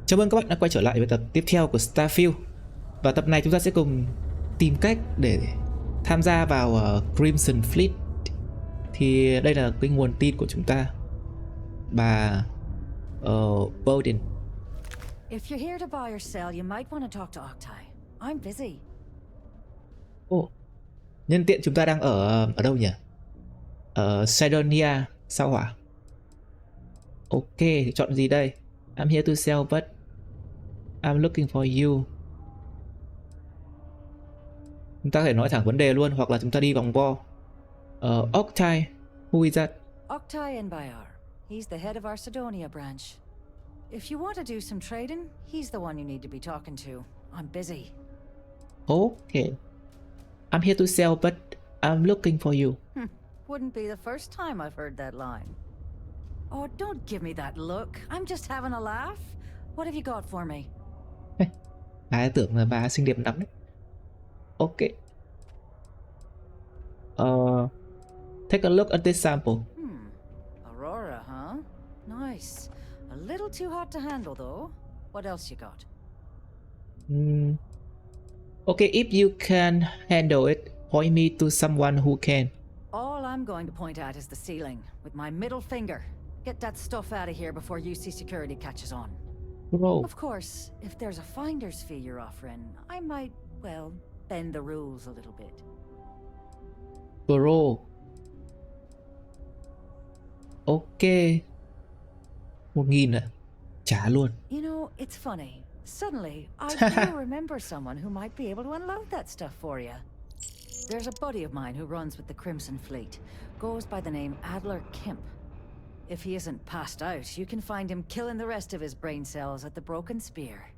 Chào mừng các bạn đã quay trở lại với tập tiếp theo của Starfiled. Và tập này chúng ta sẽ cùng tìm cách để tham gia vào Crimson Fleet. Thì đây là cái nguồn tin của chúng ta, bà Bowden. If you're here to buy or sell, you might want to talk to Octai. I'm busy. Nhân tiện chúng ta đang ở đâu nhỉ? Ở Sidonia sao hỏa? Ok, thì chọn gì đây? I'm here to sell but I'm looking for you. Chúng ta có thể nói thẳng vấn đề luôn, hoặc là chúng ta đi vòng vo. Octai, who is that? Octai Enbayar. He's the head of our Sidonia branch. If you want to do some trading, he's the one you need to be talking to. I'm busy. Okay. I'm here to sell but I'm looking for you. Wouldn't be the first time I've heard that line. Oh, don't give me that look. I'm just having a laugh. What have you got for me? Bà tưởng là bà xinh đẹp lắm đấy. Ok. Take a look at this sample. Aurora, huh? Nice. A little too hot to handle, though. What else you got? Okay, if you can handle it, point me to someone who can. All I'm going to point at is the ceiling, with my middle finger. Get that stuff out of here before UC security catches on. Bro. Of course, if there's a finder's fee you're offering, I might, well, bend the rules a little bit. Bro. Ok. 1.000 à? Trả luôn. You know, it's funny. Suddenly, I do remember someone who might be able to unload that stuff for you. There's a buddy of mine who runs with the Crimson Fleet. Goes by the name Adler Kemp. If he isn't passed out, you can find him killing the rest of his brain cells at the Broken Spear.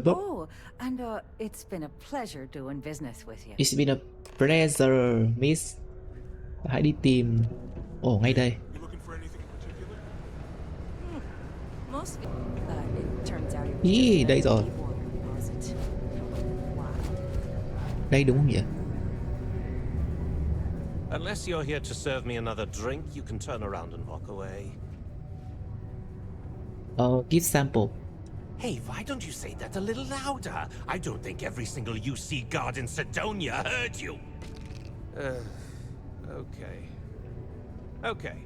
Oh, and it's been a pleasure doing business with you. It's been a pleasure, miss. Hãy đi tìm. Ngay đây. Ý, đây rồi. Đây đúng không nhỉ? Unless you're here to serve me another drink, you can turn around and walk away. Give sample. Hey, why don't you say that a little louder? I don't think every single UC guard in Sidonia heard you. Okay.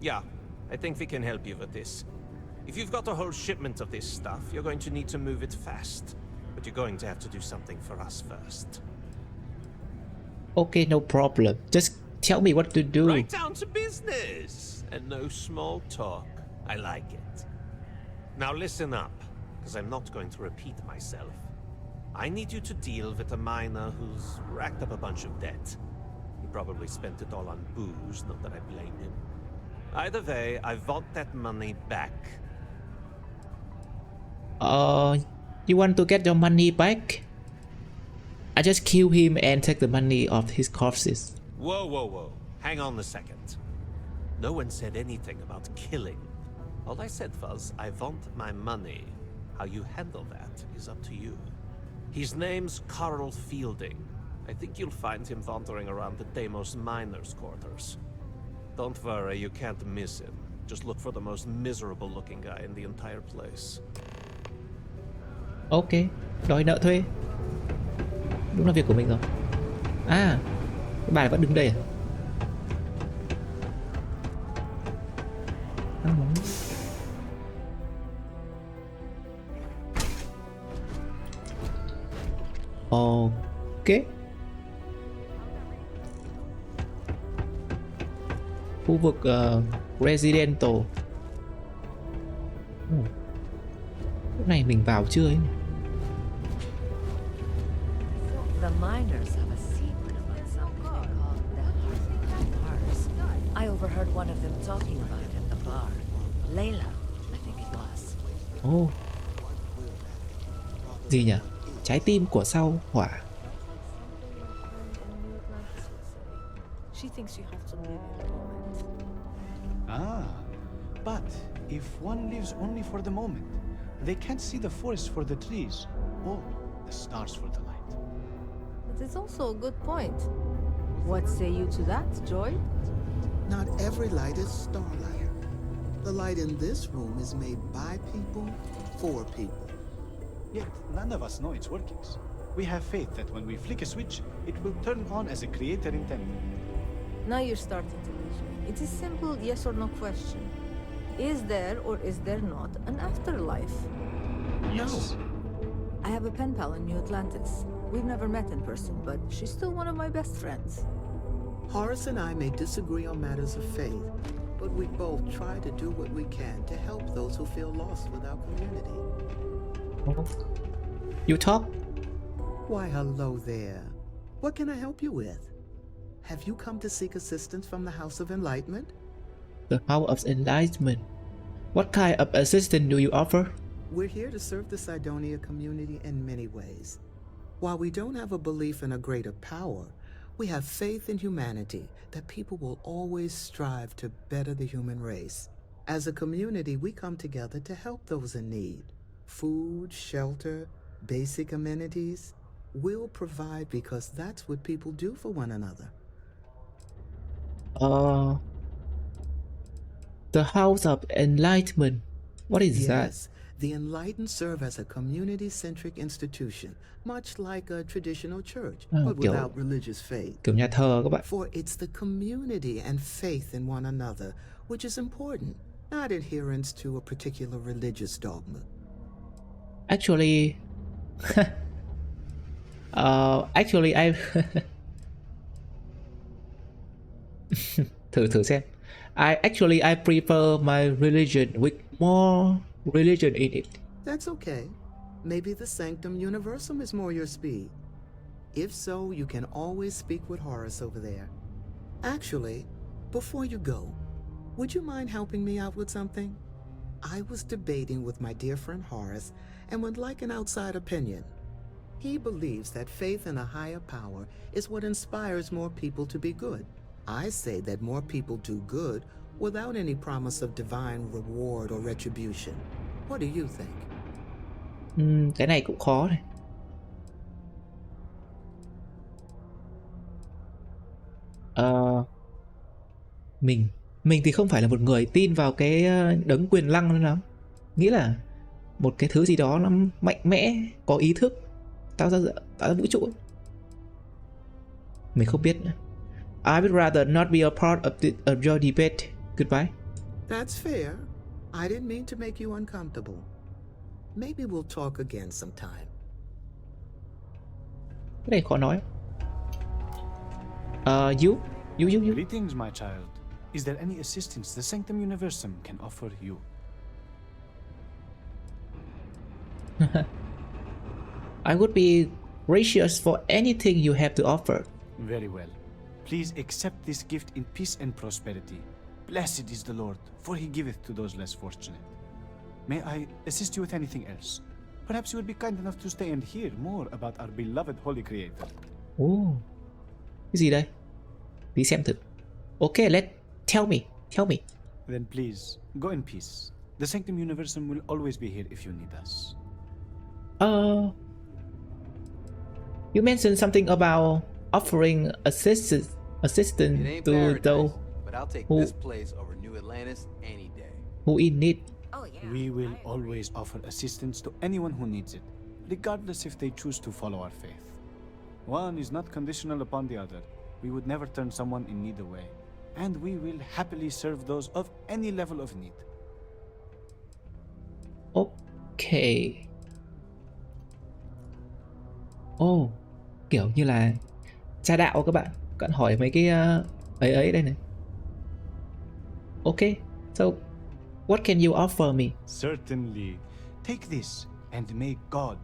Yeah, I think we can help you with this. If you've got a whole shipment of this stuff, you're going to need to move it fast. But you're going to have to do something for us first. Okay, no problem. Just tell me what to do. Right down to business. And no small talk. I like it. Now listen up, because I'm not going to repeat myself. I need you to deal with a miner who's racked up a bunch of debt. He probably spent it all on booze, not that I blame him. Either way, I want that money back. You want to get your money back? I just kill him and take the money of his corpses. Whoa. Hang on a second. No one said anything about killing. All I said was, I want my money. How you handle that is up to you. His name's Carl Fielding. I think you'll find him wandering around the Deimos miners' quarters. Don't worry, you can't miss him. Just look for the most miserable looking guy in the entire place. Ok, đòi nợ thuê. Đúng là việc của mình rồi. À, cái bà này vẫn đứng đây à? Ok. Khu vực Residential. Lúc này mình vào chưa ấy? The miners have a secret about something they call the hearts. I overheard one of them talking about it at the bar. Layla, I think it was. Gì nhỉ? Trái tim của sao hỏa. She thinks you have to live in the moment. But if one lives only for the moment, they can't see the forest for the trees or the stars for the light. But it's also a good point. What say you to that, Joy? Not every light is starlight. The light in this room is made by people, for people. Yet none of us know its workings. We have faith that when we flick a switch, it will turn on as a creator intended. Now you're starting to lose me. It's a simple yes or no question. Is there or is there not an afterlife? Yes. I have a pen pal in New Atlantis. We've never met in person, but she's still one of my best friends. Horace and I may disagree on matters of faith, but we both try to do what we can to help those who feel lost with our community. You talk. Why, hello there. What can I help you with? Have you come to seek assistance from the House of Enlightenment? The House of Enlightenment. What kind of assistance do you offer? We're here to serve the Cydonia community in many ways. While we don't have a belief in a greater power, we have faith in humanity that people will always strive to better the human race. As a community, we come together to help those in need. Food, shelter, basic amenities. We'll provide because that's what people do for one another. The House of Enlightenment. What is that? Yes, the Enlightened serve as a community-centric institution, much like a traditional church, but kiểu without religious faith. kiểu nhà thờ các bạn. For it's the community and faith in one another which is important, not adherence to a particular religious dogma. Actually, actually I thử xem. I prefer my religion with more religion in it. That's okay. Maybe the Sanctum Universum is more your speed. If so, you can always speak with Horace over there. Actually, before you go, would you mind helping me out with something? I was debating with my dear friend Horace and would like an outside opinion. He believes that faith in a higher power is what inspires more people to be good. I say that more people do good without any promise of divine reward or retribution. What do you think? Cái này cũng khó này. Mình thì không phải là một người tin vào cái đấng quyền năng nữa lắm. Nghĩ là một cái thứ gì đó nó mạnh mẽ, có ý thức, tạo ra vũ trụ. Mình không biết nữa. I would rather not be a part of your debate. Goodbye. That's fair. I didn't mean to make you uncomfortable. Maybe we'll talk again sometime. Cái này khó nói. You. Greetings, my child. Is there any assistance the Sanctum Universum can offer you? I would be gracious for anything you have to offer. Very well. Please accept this gift in peace and prosperity. Blessed is the Lord, for he giveth to those less fortunate. May I assist you with anything else? Perhaps you would be kind enough to stay and hear more about our beloved Holy Creator. Cái gì đây? Đi xem thử. Okay, tell me. Then please, go in peace. The Sanctum Universum will always be here if you need us. You mentioned something about offering assistance to those but I'll take who- this place over New Atlantis any day. who in need. Oh, yeah. We will always offer assistance to anyone who needs it, regardless if they choose to follow our faith. One is not conditional upon the other. We would never turn someone in need away, and we will happily serve those of any level of need. Okay. Kiểu như là cha đạo các bạn. Các bạn hỏi mấy cái ấy đây này. Okay, so what can you offer me? Certainly. Take this, and may God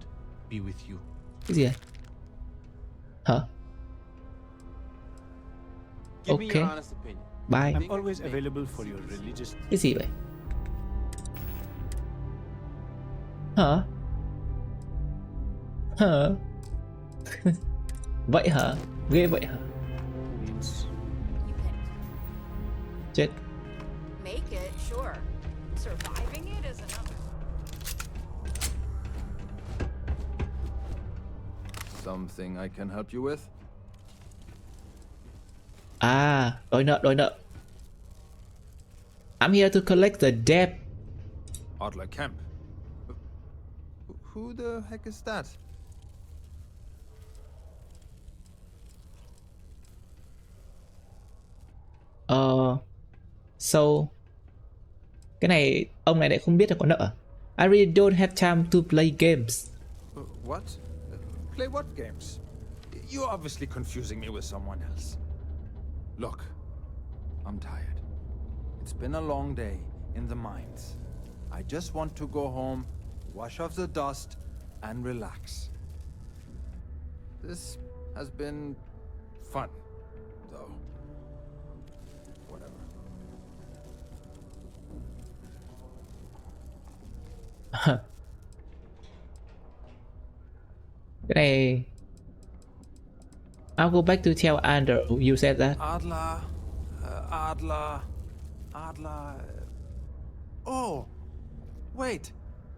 be with you. Cái gì vậy? Hả? Give me Okay. your honest opinion. Bye. I'm always available for your religious. Cái gì vậy? Hả? Vậy hả? Ghê vậy hả? It's You can Chết. make it, sure. Surviving it is another. Something I can help you with? Đòi nợ. I'm here to collect the debt. Adler Camp. Who the heck is that? So cái này ông này lại không biết là có nợ. I really don't have time to play games. What? Play what games? You're obviously confusing me with someone else. Look, I'm tired. It's been a long day in the mines. I just want to go home, wash off the dust, and relax. This has been fun, though. Whatever. Cái này I'll go back to tell Ander you said that. Adler. Oh, wait.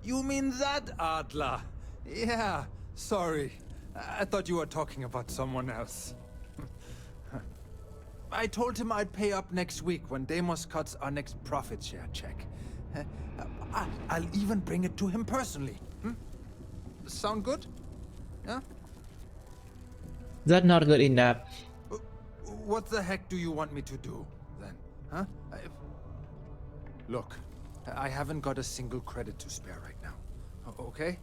You mean that Adler? Yeah, sorry. I thought you were talking about someone else. I told him I'd pay up next week when Deimos cuts our next profit share check. I'll even bring it to him personally. Sound good? Yeah? That's not good enough. What the heck do you want me to do, then? Huh? Look, I haven't got a single credit to spare right now. Okay?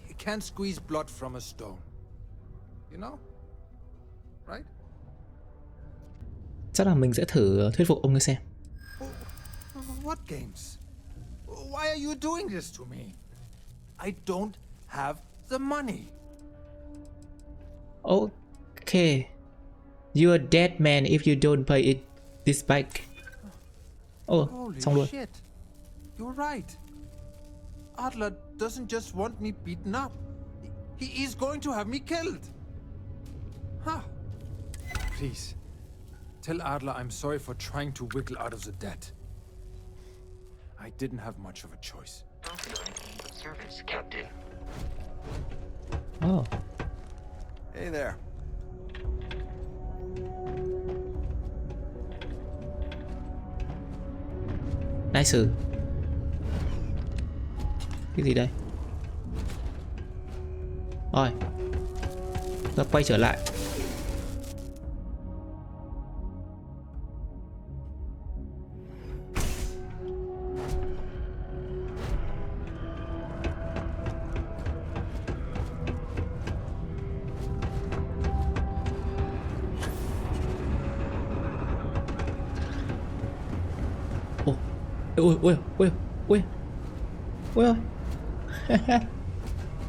You can't squeeze blood from a stone. You know? Right? Chắc là mình sẽ thử thuyết phục ông ấy xem. What games? Why are you doing this to me? I don't have the money. Okay. You're a dead man if you don't pay it this back. Holy Xong luôn. shit. You're right. Adler doesn't just want me beaten up. He is going to have me killed. Huh. Please, tell Adler I'm sorry for trying to wiggle out of the debt. I didn't have much of a choice. Service, Captain. Oh. Hey there. Nice. Cái gì đây? Rồi. Ta quay trở lại. Ôi ôi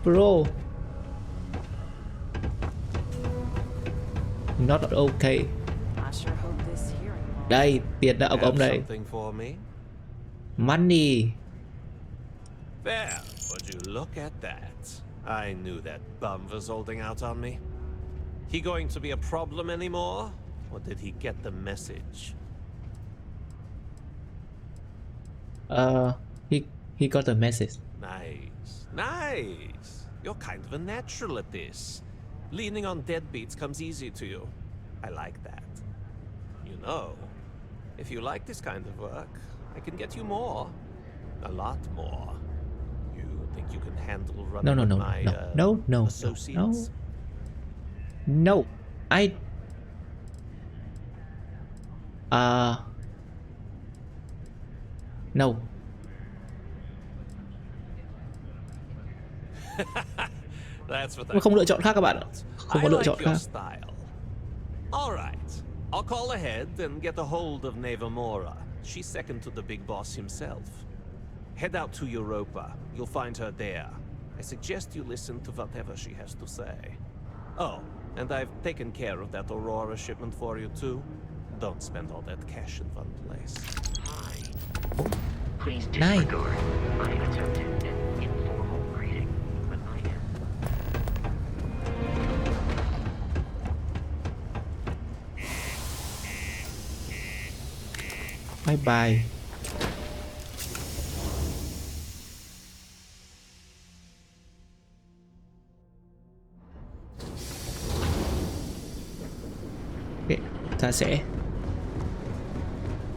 bro, not okay. I sure hope this hearing won't. Đây, tiền đã của ông đây. Something for me? Money. There, would you look at that? I knew that bum was holding out on me. He going to be a problem anymore? Or did he get the message? He got the message. Nice. You're kind of a natural at this. Leaning on deadbeats comes easy to you. I like that. You know, if you like this kind of work, I can get you more. A lot more. You think you can handle running my associates? No. No. That's what Không lựa chọn khác các bạn ạ. Không có lựa chọn khác. All right. I'll call ahead and get a hold of Nevamora. She's second to the big boss himself. Head out to Europa. You'll find her there. I suggest you listen to whatever she has to say. Oh, and I've taken care of that Aurora shipment for you too. Don't spend all that cash in one place. Please Này. disregard my attempted and informal greeting with my end. Bye bye. Okay, ta sẽ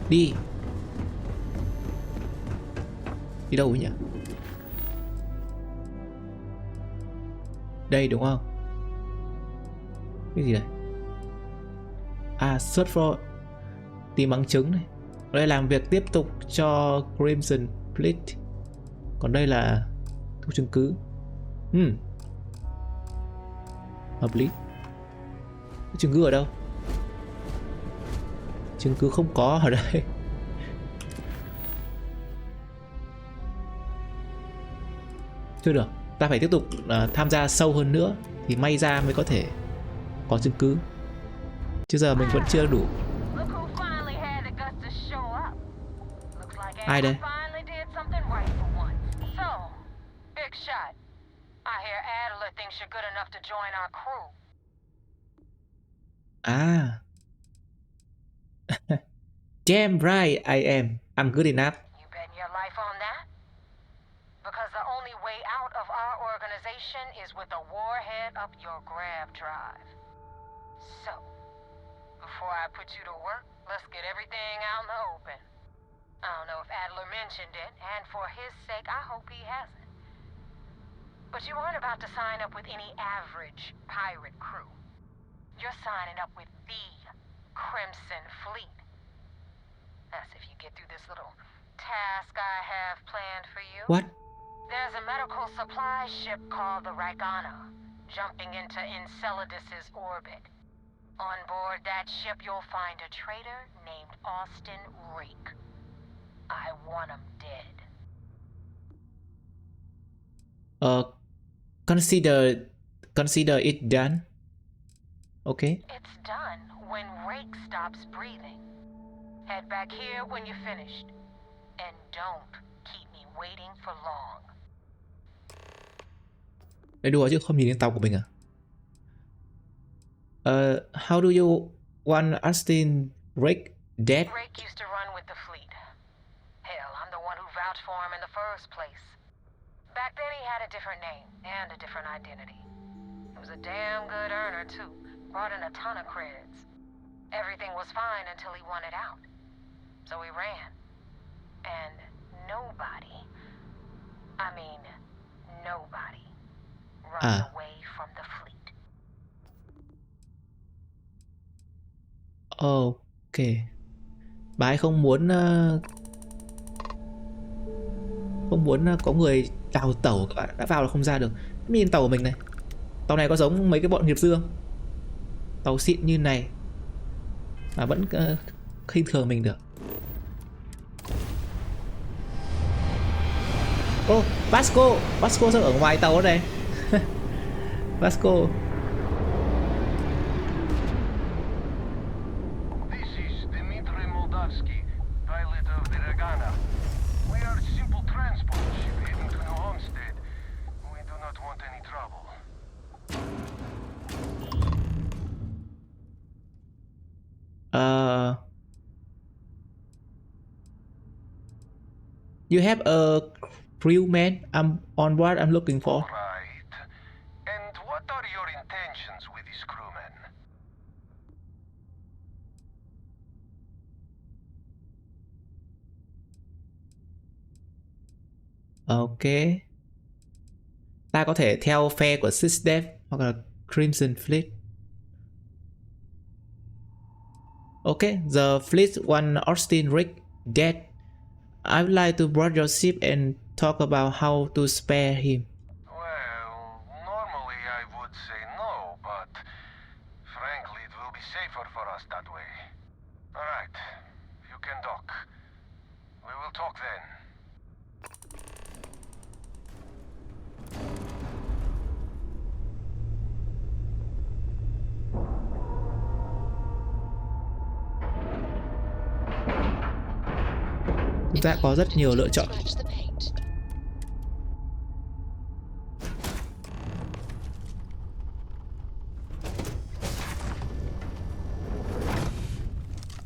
đi đâu ấy nhỉ? Đây đúng không? Cái gì đây? À, search for, tìm bằng chứng này. Đây làm việc tiếp tục cho Crimson Fleet. Còn đây là thu chứng cứ. Hợp lý. Chứng cứ ở đâu? Chứng cứ không có ở đây. Chưa được. Ta phải tiếp tục tham gia sâu hơn nữa thì may ra mới có thể có chứng cứ. Chứ giờ mình vẫn chưa đủ. Ai đây? À. Damn right I am. I'm good enough. You bet your life on that? Because the only way out of our organization is with a warhead up your grab drive. So, before I put you to work, let's get everything out in the open. I don't know if Adler mentioned it, and for his sake, I hope he hasn't. But you aren't about to sign up with any average pirate crew. You're signing up with the Crimson Fleet. That's if you get through this little task I have planned for you. What? There's a medical supply ship called the Ragana, jumping into Enceladus's orbit. On board that ship, you'll find a traitor named Austin Reek. I want him dead. Consider it done. Okay. It's done when Rake stops breathing. Head back here when you're finished. And don't keep me waiting for long. Đấy đùa chứ không nhìn đến tàu của mình à? How do you want Austin Rake dead? Rake used to run with the fleet. Hell, I'm the one who vouched for him in the first place. Back then he had a different name and a different identity. He was a damn good earner too. Brought in a ton of credits. Everything was fine until he wanted out. So he ran. And nobody, I mean nobody, runs away from the fleet. Ok. Bà ấy không muốn có người đào tẩu, các bạn đã vào là không ra được. Nhìn tàu của mình này. Tàu này có giống mấy cái bọn nghiệp dư không? Tàu xịn như này mà vẫn khinh thường mình được. Ô, Vasco sao ở ngoài tàu này? Vasco. You have a crewman on board I'm looking for. Right. And what are your intentions with this crewman? Ok. Ta có thể theo phe của Sysdev hoặc là Crimson Fleet. Okay, the fleet want Austin Rick dead. I would like to board your ship and talk about how to spare him. Well, normally I would say no, but frankly it will be safer for us that way. Alright, you can dock. We will talk then. Chúng ta có rất nhiều lựa chọn.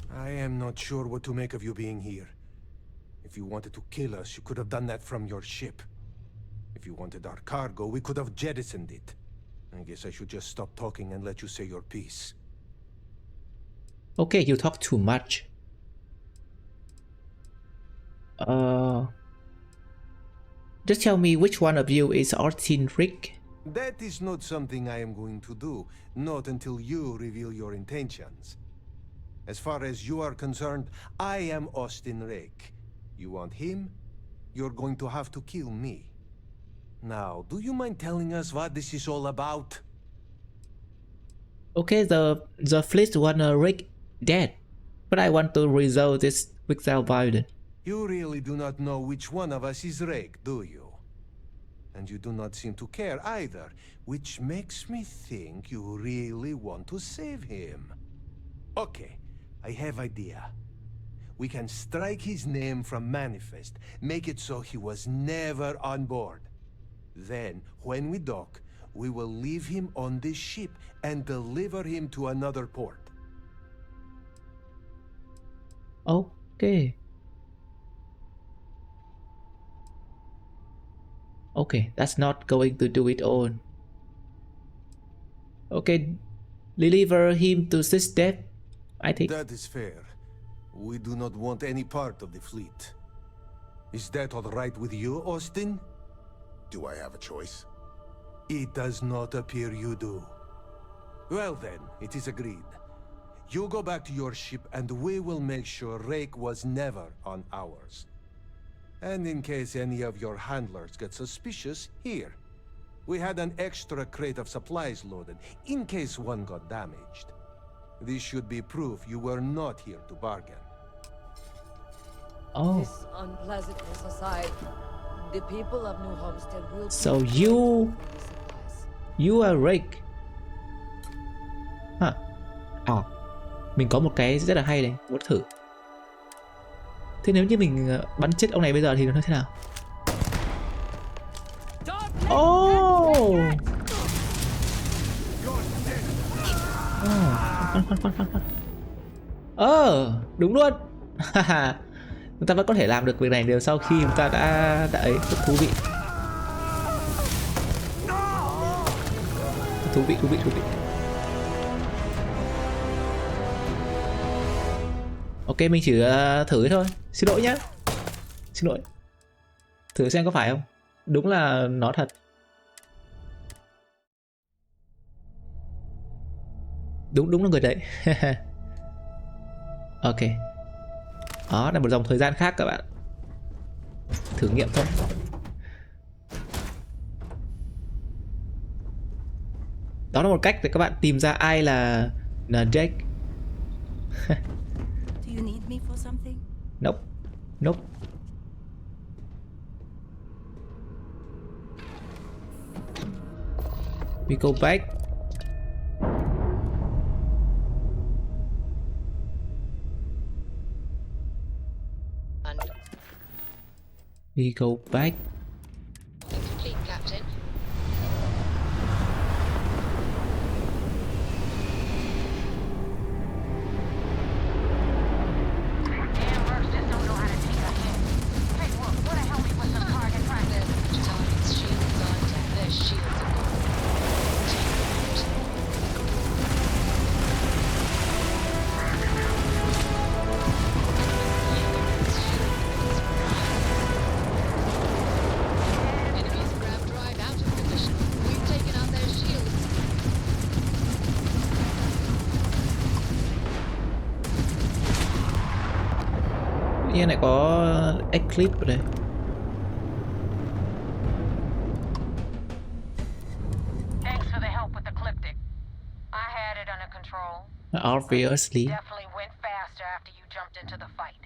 I am not sure what to make of you being here. If you wanted to kill us, you could have done that from your ship. If you wanted our cargo, we could have jettisoned it. I guess I should just stop talking and let you say your piece. Okay, you talk too much. Just tell me which one of you is Austin Rick. That is not something I am going to do, not until you reveal your intentions. As far as you are concerned, I am Austin Rake. You want him? You're going to have to kill me. Now, do you mind telling us what this is all about? Okay, the fleet wanna Rick dead, but I want to resolve this without violence. You really do not know which one of us is Rake, do you? And you do not seem to care either, which makes me think you really want to save him. Okay, I have idea. We can strike his name from Manifest, make it so he was never on board. Then, when we dock, we will leave him on this ship and deliver him to another port. Okay. Okay, that's not going to do it all. Okay, deliver him to his death, I think. That is fair. We do not want any part of the fleet. Is that all right with you, Austin? Do I have a choice? It does not appear you do. Well then, it is agreed. You go back to your ship and we will make sure Rake was never on ours. And in case any of your handlers get suspicious, here. We had an extra crate of supplies loaded, in case one got damaged. This should be proof you were not here to bargain. Oh, This unpleasantness aside, the people of New Homestead will... so you are Rick. Hả? Mình có một cái rất là hay này, muốn thử. Thế nếu như mình bắn chết ông này bây giờ thì nó thế nào? Oh! Đúng luôn. Chúng ta vẫn có thể làm được việc này đều sau khi chúng ta đã ấy, rất thú vị. Thú vị. Ok, mình chỉ thử thôi. Xin lỗi nhá. Xin lỗi. Thử xem có phải không? Đúng là nó thật. Đúng là người đấy. Ok. Đó là một dòng thời gian khác các bạn. Thử nghiệm thôi. Đó là một cách để các bạn tìm ra ai là Jake. Do you need me for something? Nope. We go back. We go back. Complete, Captain. Damn mercs just don't know how to take a hit. Hey, look, what the hell we put some target practice? Target's shields on deck. Their shields are gone. Enemies grabbed right out of position. We've taken out their shields. Tự nhiên lại có Eclipse ở đây. Thanks for the help with the Cliptic. I had it under control. Obviously. Definitely went faster after you jumped into the fight.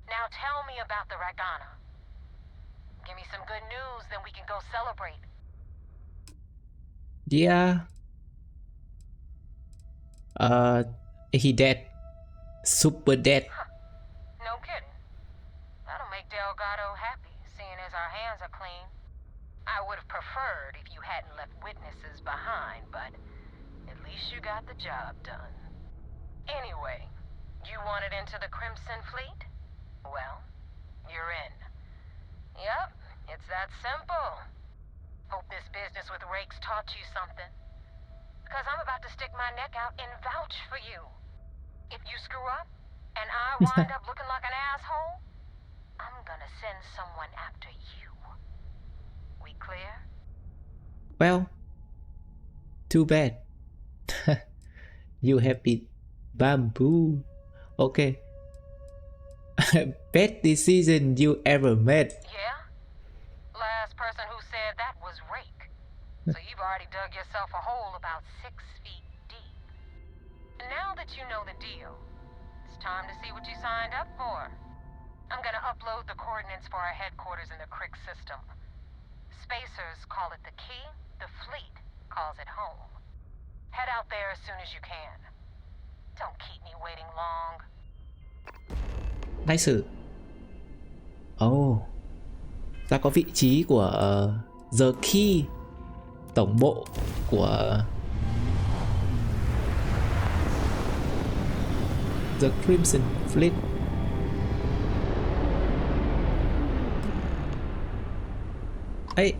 Now tell me about the Ragana. Give me some good news, then we can go celebrate. Yeah. He dead. Super dead. No kidding. That'll make Delgado happy, seeing as our hands are clean. I would have preferred if you hadn't left witnesses behind, but at least you got the job done. Anyway, you wanted into the Crimson Fleet? Well, you're in. Yep, it's that simple. Hope this business with Rakes taught you something. Because I'm about to stick my neck out and vouch for you. If you screw up, and I wind up looking like an asshole, I'm gonna send someone after you. We clear? Well, Too bad. You have been bamboo. Okay. Best decision you ever made. Yeah? Last person who said that was Rake. So you've already dug yourself a hole about 6 feet deep. And now that you know the deal, it's time to see what you signed up for. I'm gonna upload the coordinates for our headquarters in the Crick system. Spacers call it the key, the fleet calls it home. Head out there as soon as you can. Don't keep me waiting long. Nice. Oh. Ta có vị trí của The Key, tổng bộ của The Crimson Fleet. Ấy.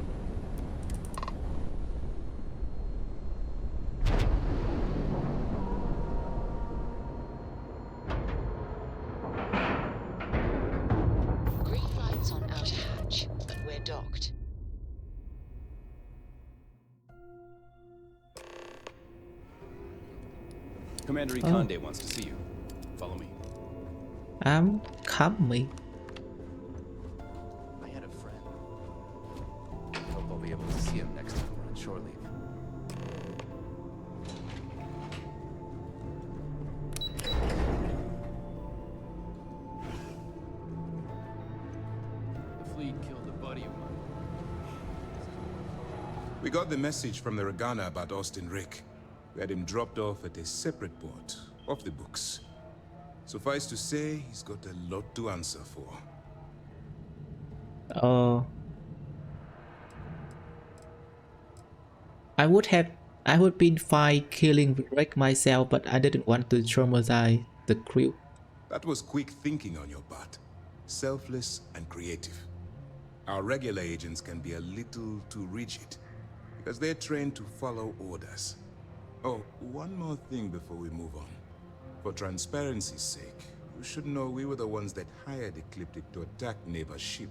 Green lights on outer hatch. We're docked. Commander Ikonde wants to see you. Follow me. I'm coming. I had a friend. Hope I'll be able to see him next time we're on shore leave. The fleet killed a buddy of mine. We got the message from the Regana about Austin Rick. We had him dropped off at a separate port, off the books. Suffice to say, he's got a lot to answer for. I would been fine killing Rick myself, but I didn't want to traumatize the crew. That was quick thinking on your part. Selfless and creative. Our regular agents can be a little too rigid, because they're trained to follow orders. Oh, one more thing before we move on. For transparency's sake, you should know we were the ones that hired Ecliptic to attack Neva's ship.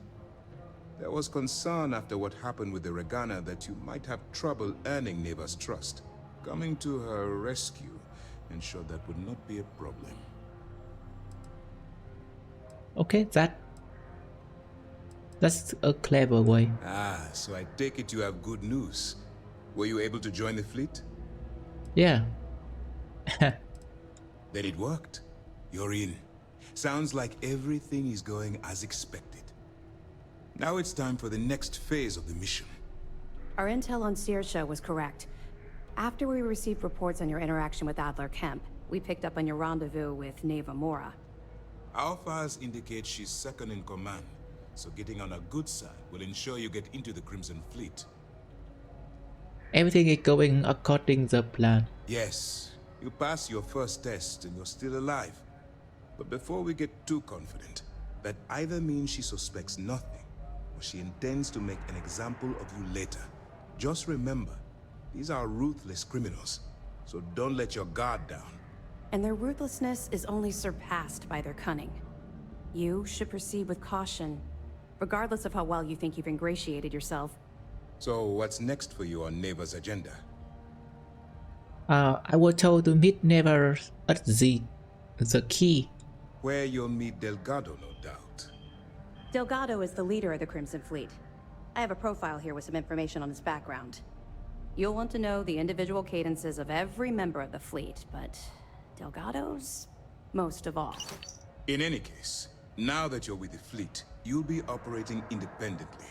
There was concern after what happened with the Regana that you might have trouble earning Neva's trust. Coming to her rescue ensured that would not be a problem. Okay, that's a clever way. Ah, so I take it you have good news. Were you able to join the fleet? Yeah. Then it worked. You're in. Sounds like everything is going as expected. Now it's time for the next phase of the mission. Our intel on Saoirse was correct. After we received reports on your interaction with Adler Kemp, we picked up on your rendezvous with Neva Mora. Our files indicate she's second in command, so getting on a good side will ensure you get into the Crimson Fleet. Everything is going according to the plan. Yes, you passed your first test and you're still alive. But before we get too confident, that either means she suspects nothing, or she intends to make an example of you later. Just remember, these are ruthless criminals, so don't let your guard down. And their ruthlessness is only surpassed by their cunning. You should proceed with caution, regardless of how well you think you've ingratiated yourself. So what's next for you on Neva's agenda? I was told to meet Neva at the Key. Where you'll meet Delgado, no doubt. Delgado is the leader of the Crimson Fleet. I have a profile here with some information on his background. You'll want to know the individual cadences of every member of the fleet, but Delgado's most of all. In any case, now that you're with the fleet, you'll be operating independently.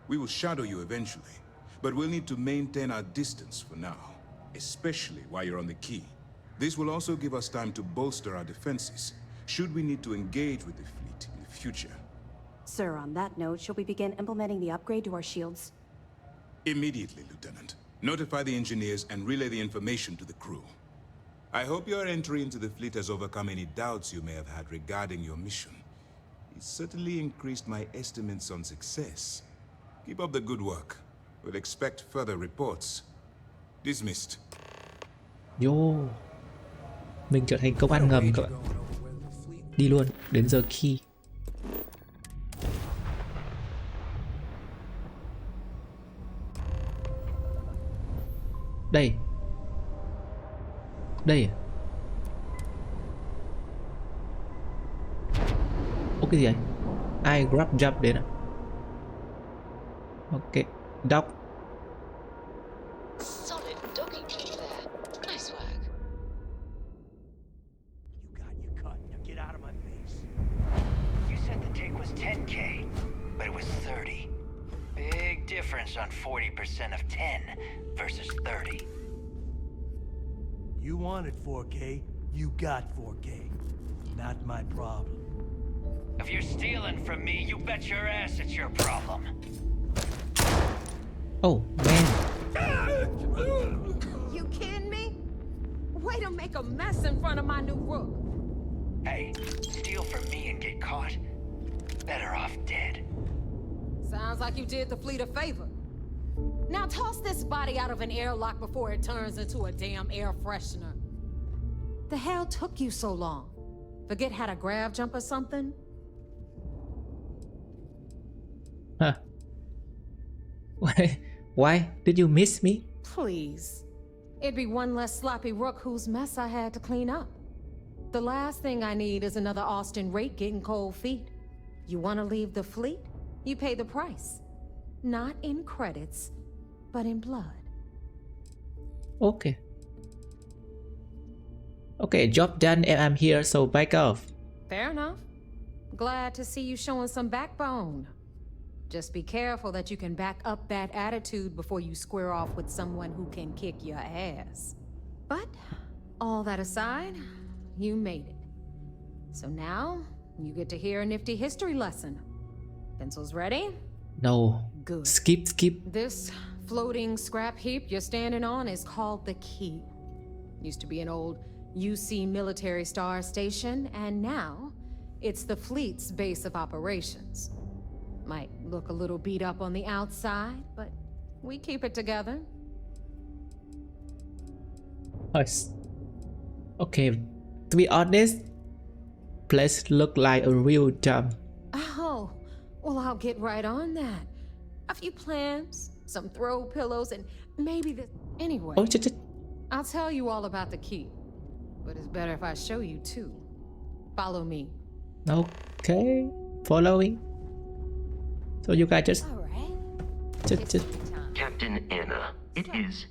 We will shadow you eventually, but we'll need to maintain our distance for now, especially while you're on the Key. This will also give us time to bolster our defenses, should we need to engage with the fleet in the future. Sir, on that note, shall we begin implementing the upgrade to our shields? Immediately, Lieutenant. Notify the engineers and relay the information to the crew. I hope your entry into the fleet has overcome any doubts you may have had regarding your mission. It certainly increased my estimates on success. Keep up the good work. We'll expect further reports. Dismissed. Yo. Mình trở thành công an ngầm các bạn. Đi luôn, đến giờ Key. Đây, Đây à? Ô cái gì vậy? Ai grab jump đến à? Ok, dock. Solid docking key there. Nice work. You got your cut. Now get out of my face. You said the take was 10K, but it was 30. Big difference on 40% of 10 versus 30. You wanted 4K, you got 4K. Not my problem. If you're stealing from me, you bet your ass it's your problem. Oh man. You kidding me? Way to make a mess in front of my new rook. Hey, steal from me and get caught. Better off dead. Sounds like you did the fleet a favor. Now toss this body out of an airlock before it turns into a damn air freshener. The hell took you so long? Forget how to grab jump or something? Huh. Why did you miss me? Please. It'd be one less sloppy rook whose mess I had to clean up. The last thing I need is another Austin rate getting cold feet. You want to leave the fleet? You pay the price. Not in credits, but in blood. Okay. Okay, job done and I'm here, so back off. Fair enough. Glad to see you showing some backbone. Just be careful that you can back up that attitude before you square off with someone who can kick your ass. But, all that aside, you made it. So now, you get to hear a nifty history lesson. Pencils ready? No. Good. Skip. This floating scrap heap you're standing on is called the Key. Used to be an old UC military star station, and now it's the fleet's base of operations. Might look a little beat up on the outside, but we keep it together. Okay, to be honest, place look like a real dump. Oh, well, I'll get right on that. A few plans, some throw pillows, and maybe the... Anyway, Oh, I'll tell you all about the Key. But it's better if I show you too. Follow me. Okay, following. So you guys just... Captain Anna, it is.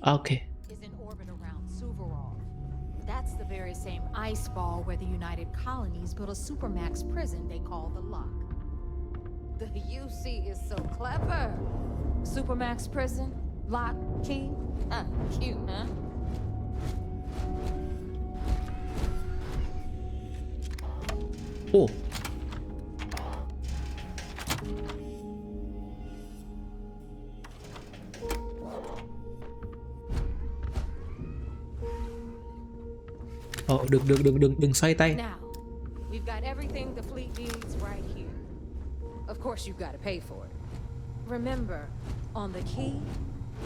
Okay. Is in orbit around Suvorov. That's the very same ice ball where the United Colonies built a supermax prison they call the Lock. The UC is so clever. Supermax prison, Lock, Key. Cute, huh? Oh. Đừng xoay tay. Now, we've got everything the fleet needs right here. Of course, you've got to pay for it. Remember, on the Key,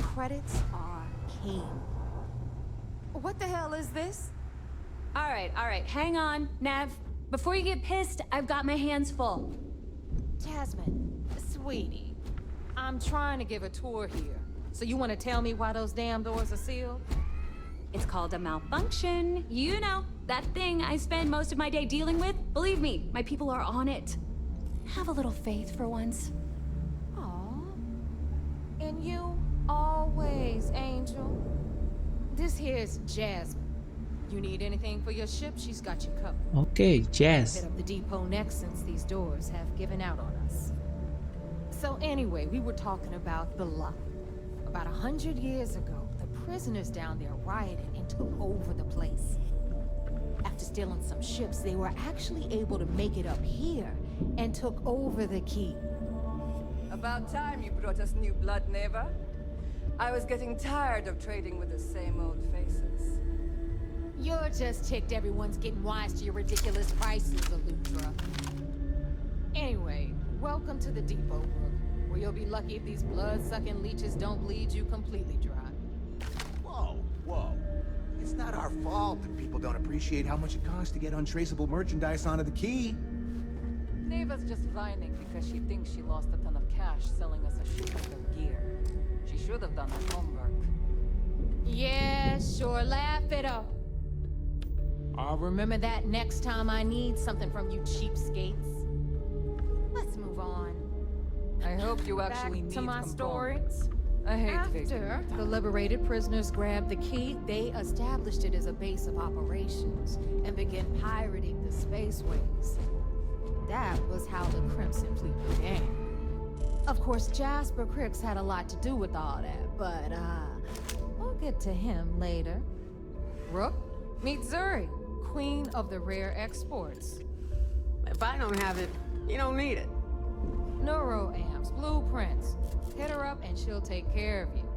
credits are king. What the hell is this? All right, hang on, Nav. Before you get pissed, I've got my hands full. Jasmine, sweetie, I'm trying to give a tour here. So you want to tell me why those damn doors are sealed? It's called a malfunction. You know, that thing I spend most of my day dealing with. Believe me, my people are on it. Have a little faith for once. Aw. And you always, Angel. This here's Jasmine. You need anything for your ship, she's got you covered. Okay, Jazz. Hit up the depot next since these doors have given out on us. So anyway, we were talking about the Lock. About 100 years ago, the prisoners down there rioted and took over the place. After stealing some ships, they were actually able to make it up here and took over the Key. About time you brought us new blood, Neva. I was getting tired of trading with the same old faces. You're just ticked everyone's getting wise to your ridiculous prices, Aludra. Anyway, welcome to the depot, Rook, where you'll be lucky if these blood-sucking leeches don't bleed you completely dry. Whoa. It's not our fault that people don't appreciate how much it costs to get untraceable merchandise onto the Key. Neva's just whining because she thinks she lost a ton of cash selling us a shipment of gear. She should have done her homework. Yeah, Yes, sure, laugh it up. I'll remember that next time I need something from you cheapskates. Let's move on. I hope you actually Back need to my story. components. I hate After wasting the liberated prisoners grabbed the key, they established it as a base of operations and began pirating the spaceways. That was how the Crimson Fleet began. Of course, Jasper Cricks had a lot to do with all that, but we'll get to him later. Rook, meet Zuri, queen of the rare exports. If I don't have it, you don't need it. Neuroamps, blueprints. Hit her up and she'll take care of you.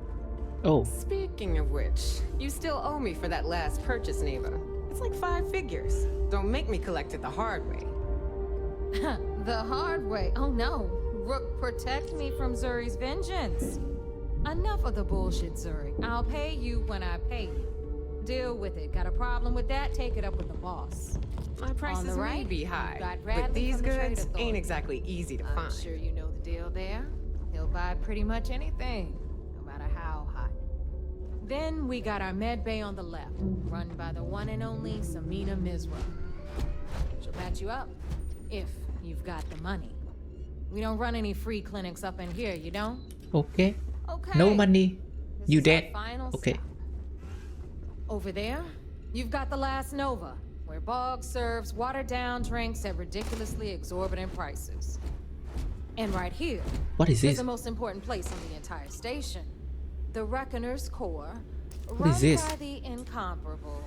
Oh. Speaking of which, you still owe me for that last purchase, Neva. It's like 5 figures. Don't make me collect it the hard way. The hard way? Oh no. Rook, protect me from Zuri's vengeance. Enough of the bullshit, Zuri. I'll pay you when I pay you. Deal with it. Got a problem with that? Take it up with the boss. My prices may be high, but these goods ain't exactly easy to find. I'm sure you know the deal there. He'll buy pretty much anything, no matter how hot. Then we got our med bay on the left, run by the one and only Samina Mizra. She'll patch you up, if you've got the money. We don't run any free clinics up in here, you don't? Okay. Okay. No money. You This is our dead. final Okay. stop. Over there, you've got the Last Nova, where Bog serves watered-down drinks at ridiculously exorbitant prices. And right here, What is this? the most important place on the entire station, the Reckoner's Core, What is run this? by the incomparable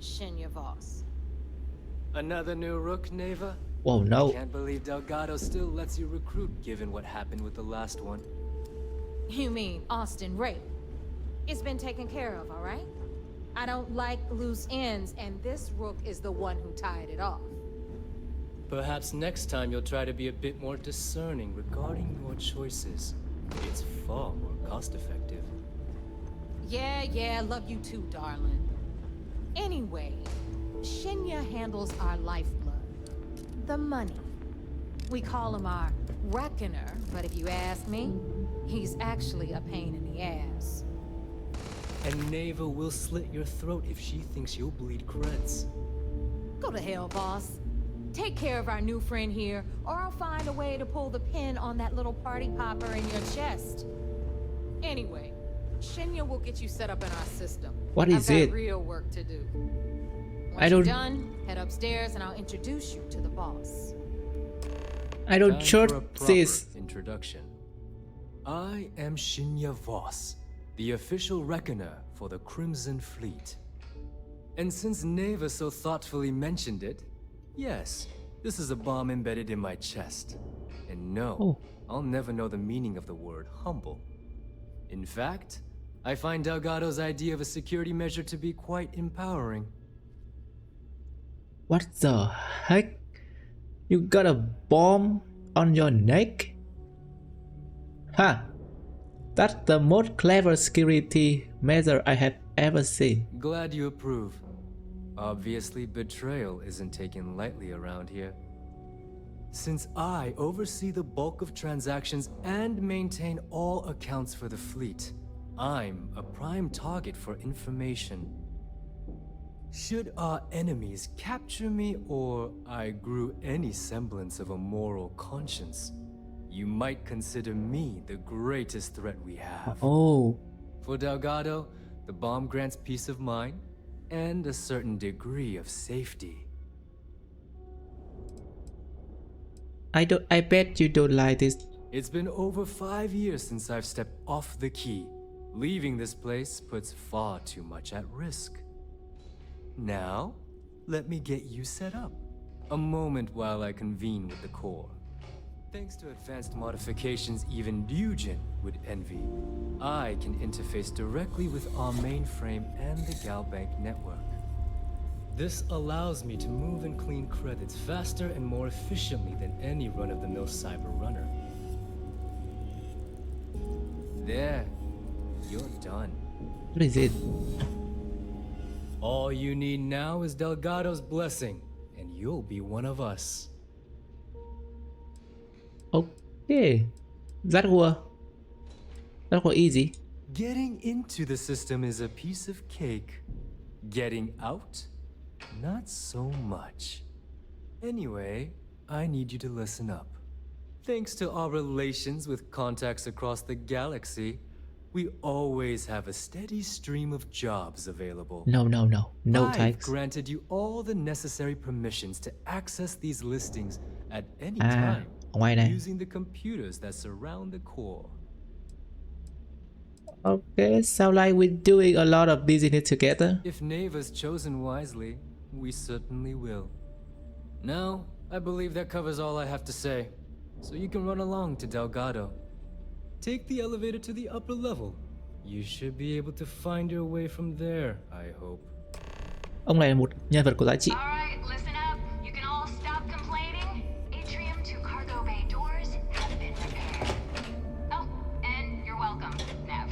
Shinya Voss. Another new rook, Neva? Whoa, no. I can't believe Delgado still lets you recruit, given what happened with the last one. You mean Austin Ray? It's been taken care of, all right? I don't like loose ends, and this rook is the one who tied it off. Perhaps next time you'll try to be a bit more discerning regarding your choices. It's far more cost-effective. Yeah, love you too, darling. Anyway, Shinya handles our lifeblood. The money. We call him our Reckoner, but if you ask me, he's actually a pain in the ass. And Neva will slit your throat if she thinks you'll bleed creds. Go to hell, boss. Take care of our new friend here, or I'll find a way to pull the pin on that little party popper in your chest. Anyway, Shinya will get you set up in our system. What is I've it? got real work to do. I Once don't- you're done, head upstairs and I'll introduce you to the boss. I don't Time trust for a proper this. introduction. I am Shinya Voss, the official reckoner for the Crimson Fleet. And since Neva so thoughtfully mentioned it, yes, this is a bomb embedded in my chest. And no, I'll never know the meaning of the word humble. In fact, I find Delgado's idea of a security measure to be quite empowering. What the heck? You got a bomb on your neck? Huh. That's the most clever security measure I have ever seen. Glad you approve. Obviously, betrayal isn't taken lightly around here. Since I oversee the bulk of transactions and maintain all accounts for the fleet, I'm a prime target for information. Should our enemies capture me or I grew any semblance of a moral conscience, you might consider me the greatest threat we have. Oh. For Delgado, the bomb grants peace of mind and a certain degree of safety. I bet you don't like this. It's been over 5 years since I've stepped off the key. Leaving this place puts far too much at risk. Now, let me get you set up. A moment while I convene with the core. Thanks to advanced modifications even Ryujin would envy, I can interface directly with our mainframe and the Galbank network. This allows me to move and clean credits faster and more efficiently than any run-of-the-mill cyber runner. There, you're done. What is it? All you need now is Delgado's blessing, and you'll be one of us. Okay. That was easy. Getting into the system is a piece of cake. Getting out? Not so much. Anyway, I need you to listen up. Thanks to our relations with contacts across the galaxy, we always have a steady stream of jobs available. No I've thanks. granted you all the necessary permissions to access these listings at any À, time ngoài này. using the computers that surround the core. Okay, sound like we're doing a lot of business together. If Neva's chosen wisely, we certainly will. Now, I believe that covers all I have to say, so you can run along to Delgado. Take the elevator to the upper level. You should be able to find your way from there, I hope. Ông này là một nhân vật có giá trị. Alright, listen up. You can all stop complaining. Atrium to cargo bay doors have been repaired. Oh, and you're welcome, Nav.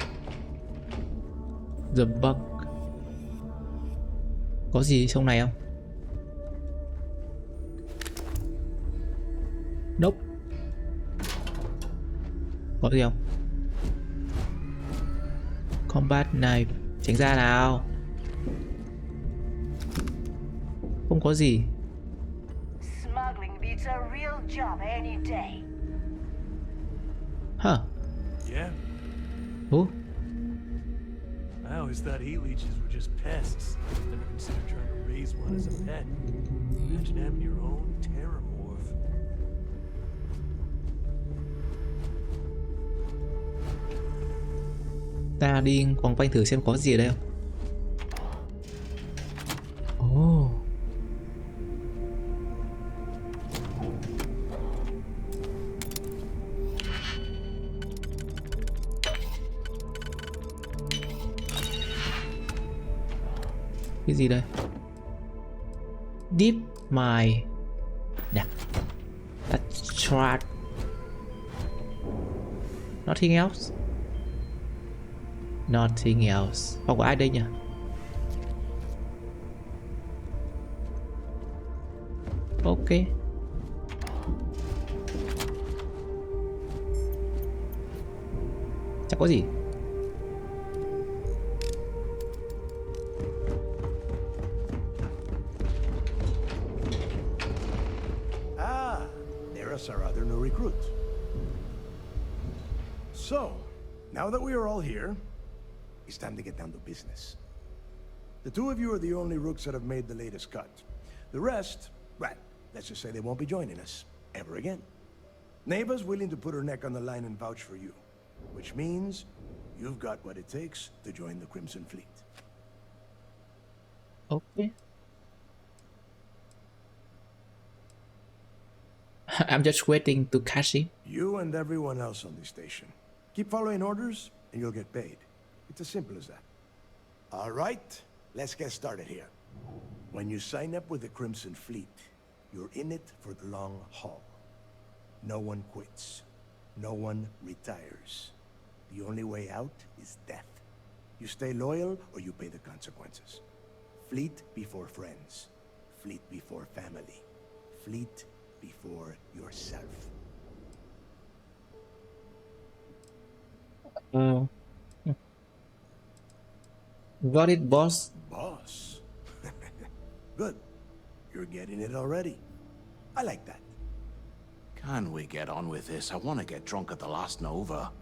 The bug. Có gì trong này không? Nope. Có gì không? Combat knife. Tránh ra nào. Không có gì. Smuggling beats a real job any day. Huh. Yeah. Who? I always thought heat leeches were just pests. Never considered trying to raise one as a pet. Imagine having your own terramorph. Ta đi vòng quanh thử xem có gì ở đây không. Oh. Cái gì đây? Deep my. Nè. That's trap. Nothing else. Nothing else. Không có ai đây nhỉ? Ok. Chẳng có gì. Ah, there's our other new recruit. So, now that we are all here, it's time to get down to business. The two of you are the only rooks that have made the latest cut. The rest, well, let's just say they won't be joining us ever again. Neva's willing to put her neck on the line and vouch for you, which means you've got what it takes to join the Crimson Fleet. Okay. I'm just waiting to cash in. You and everyone else on this station. Keep following orders and you'll get paid. It's as simple as that. All right, let's get started here. When you sign up with the Crimson Fleet, you're in it for the long haul. No one quits. No one retires. The only way out is death. You stay loyal or you pay the consequences. Fleet before friends. Fleet before family. Fleet before yourself. Got it, boss. Boss? Good. You're getting it already. I like that. Can we get on with this? I want to get drunk at the last Nova.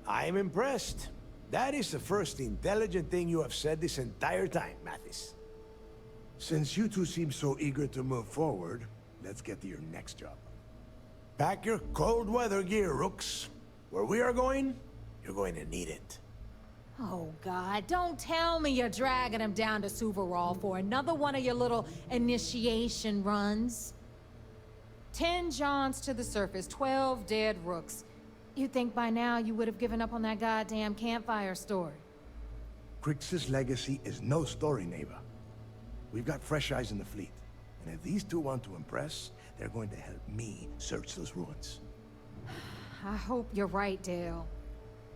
I'm impressed. That is the first intelligent thing you have said this entire time, Mathis. Since you two seem so eager to move forward, let's get to your next job. Pack your cold weather gear, Rooks. Where we are going, you're going to need it. Oh, God, don't tell me you're dragging him down to Suvarol for another one of your little initiation runs. 10 Johns to the surface, 12 dead rooks. You'd think by now you would have given up on that goddamn campfire story. Crix's legacy is no story, Neva. We've got fresh eyes in the fleet. And if these two want to impress, they're going to help me search those ruins. I hope you're right, Dale.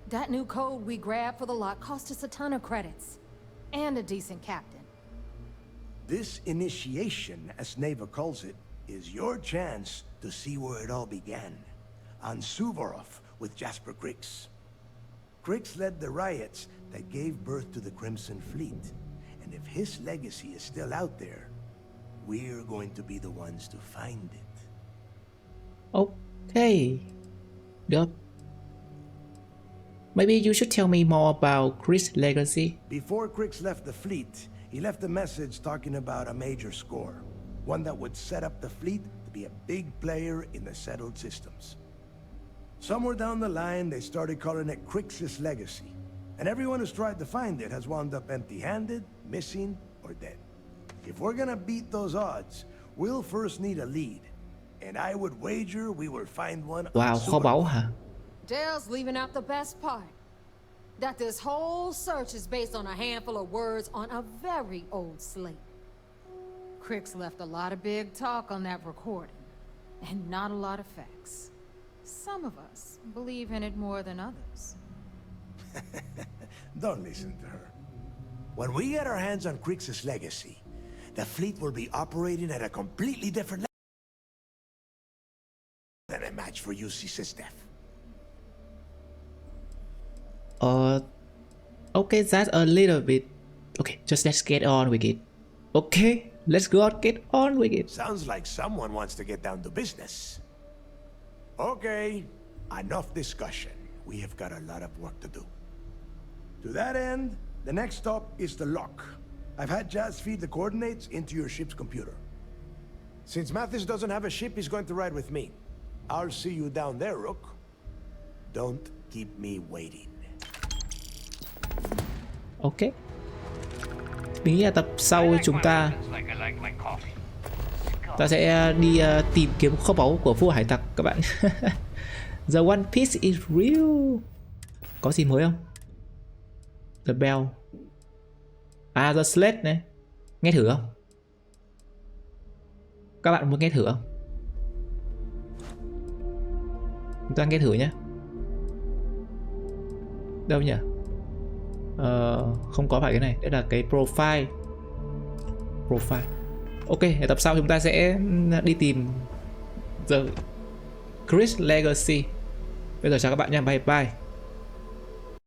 That new code we grabbed for the lot cost us a ton of credits. And a decent captain. This initiation, as Neva calls it, is your chance to see where it all began. On Suvorov with Jasper Crix. Crix led the riots that gave birth to the Crimson Fleet. And if his legacy is still out there, we're going to be the ones to find it. Okay. Được. Maybe you should tell me more about Crix's legacy. Before Crix left the fleet, he left a message talking about a major score. One that would set up the fleet to be a big player in the settled systems. Somewhere down the line, they started calling it Crix's legacy. And everyone who's tried to find it has wound up empty-handed, missing, or dead. If we're gonna beat those odds, we'll first need a lead. And I would wager we will find one. Wow, kho báu hả? Dale's leaving out the best part. That this whole search is based on a handful of words on a very old slate. Crix left a lot of big talk on that recording, and not a lot of facts. Some of us believe in it more than others. Don't listen to her. When we get our hands on Crix's legacy, the fleet will be operating at a completely different level than a match for UC's death. Okay, that's a little bit. Okay, just let's get on with it. Okay, let's get on with it. Sounds like someone wants to get down to business. Okay, enough discussion. We have got a lot of work to do. To that end, the next stop is the lock. I've had Jazz feed the coordinates into your ship's computer. Since Mathis doesn't have a ship, he's going to ride with me. I'll see you down there, Rook. Don't keep me waiting. Ok. Mình nghĩ là tập sau chúng ta sẽ đi tìm kiếm kho báu của vua hải tặc các bạn. The One Piece is real. Có gì mới không? The Bell. À, The Sled này. Nghe thử không? Các bạn muốn nghe thử không? Chúng ta nghe thử nhé. Đâu nhỉ? Không có phải cái này. Đây là cái profile. Ok, để tập sau chúng ta sẽ đi tìm The Crix Legacy. Bây giờ chào các bạn nha, bye bye.